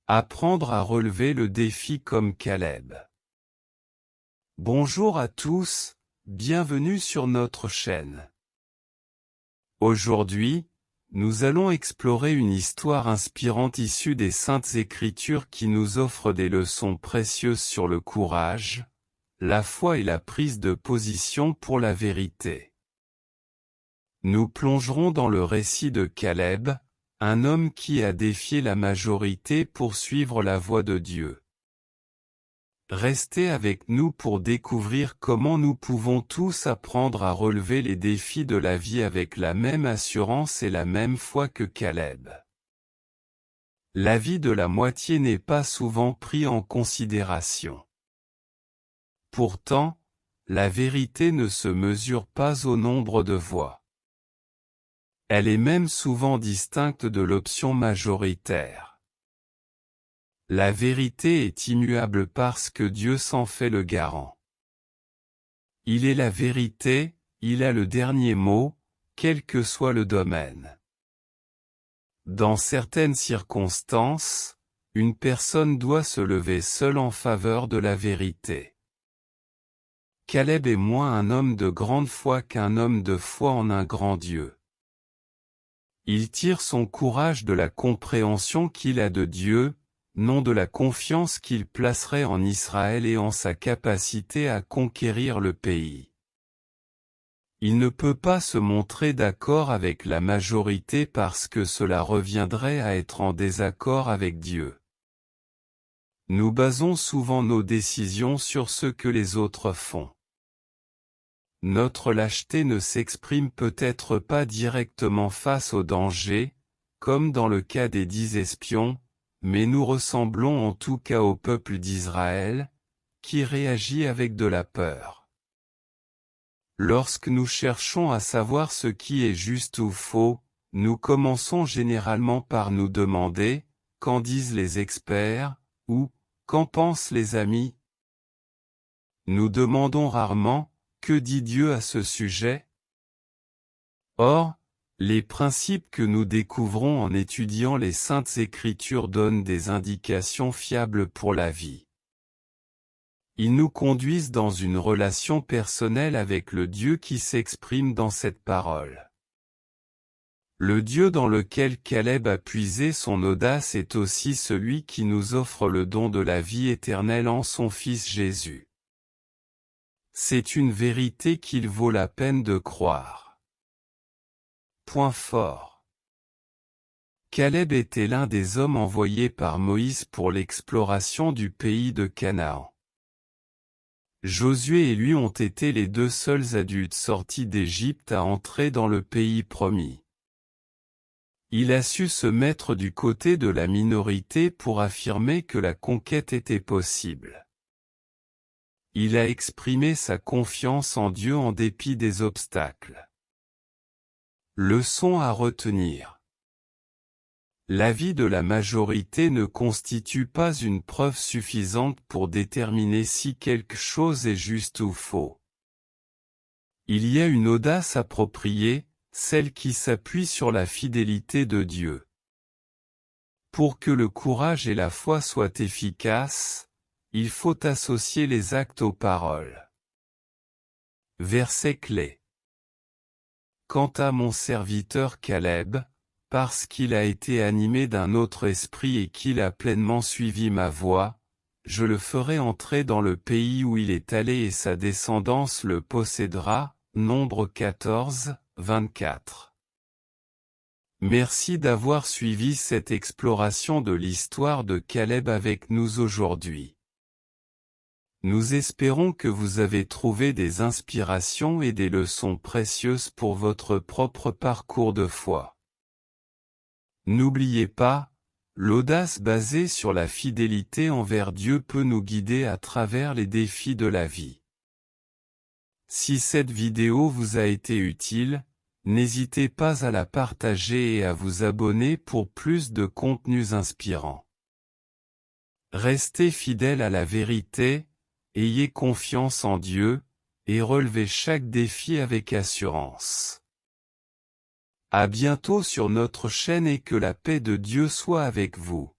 Apprendre à relever le défi comme Caleb. Bonjour à tous, bienvenue sur notre chaîne. Aujourd'hui, nous allons explorer une histoire inspirante issue des Saintes Écritures qui nous offre des leçons précieuses sur le courage, la foi et la prise de position pour la vérité. Nous plongerons dans le récit de Caleb, un homme qui a défié la majorité pour suivre la voie de Dieu. Restez avec nous pour découvrir comment nous pouvons tous apprendre à relever les défis de la vie avec la même assurance et la même foi que Caleb. L'avis de la moitié n'est pas souvent pris en considération. Pourtant, la vérité ne se mesure pas au nombre de voix. Elle est même souvent distincte de l'option majoritaire. La vérité est immuable parce que Dieu s'en fait le garant. Il est la vérité, il a le dernier mot, quel que soit le domaine. Dans certaines circonstances, une personne doit se lever seule en faveur de la vérité. Caleb est moins un homme de grande foi qu'un homme de foi en un grand Dieu. Il tire son courage de la compréhension qu'il a de Dieu, non de la confiance qu'il placerait en Israël et en sa capacité à conquérir le pays. Il ne peut pas se montrer d'accord avec la majorité parce que cela reviendrait à être en désaccord avec Dieu. Nous basons souvent nos décisions sur ce que les autres font. Notre lâcheté ne s'exprime peut-être pas directement face au danger, comme dans le cas des 10 espions, mais nous ressemblons en tout cas au peuple d'Israël, qui réagit avec de la peur. Lorsque nous cherchons à savoir ce qui est juste ou faux, nous commençons généralement par nous demander, qu'en disent les experts, ou, qu'en pensent les amis? Nous demandons rarement, que dit Dieu à ce sujet? Or, les principes que nous découvrons en étudiant les Saintes Écritures donnent des indications fiables pour la vie. Ils nous conduisent dans une relation personnelle avec le Dieu qui s'exprime dans cette parole. Le Dieu dans lequel Caleb a puisé son audace est aussi celui qui nous offre le don de la vie éternelle en son Fils Jésus. C'est une vérité qu'il vaut la peine de croire. Point fort. Caleb était l'un des hommes envoyés par Moïse pour l'exploration du pays de Canaan. Josué et lui ont été les deux seuls adultes sortis d'Égypte à entrer dans le pays promis. Il a su se mettre du côté de la minorité pour affirmer que la conquête était possible. Il a exprimé sa confiance en Dieu en dépit des obstacles. Leçon à retenir. L'avis de la majorité ne constitue pas une preuve suffisante pour déterminer si quelque chose est juste ou faux. Il y a une audace appropriée, celle qui s'appuie sur la fidélité de Dieu. Pour que le courage et la foi soient efficaces, il faut associer les actes aux paroles. Verset clé. Quant à mon serviteur Caleb, parce qu'il a été animé d'un autre esprit et qu'il a pleinement suivi ma voie, je le ferai entrer dans le pays où il est allé et sa descendance le possédera. Nombre 14, 24. Merci d'avoir suivi cette exploration de l'histoire de Caleb avec nous aujourd'hui. Nous espérons que vous avez trouvé des inspirations et des leçons précieuses pour votre propre parcours de foi. N'oubliez pas, l'audace basée sur la fidélité envers Dieu peut nous guider à travers les défis de la vie. Si cette vidéo vous a été utile, n'hésitez pas à la partager et à vous abonner pour plus de contenus inspirants. Restez fidèles à la vérité, ayez confiance en Dieu, et relevez chaque défi avec assurance. À bientôt sur notre chaîne et que la paix de Dieu soit avec vous.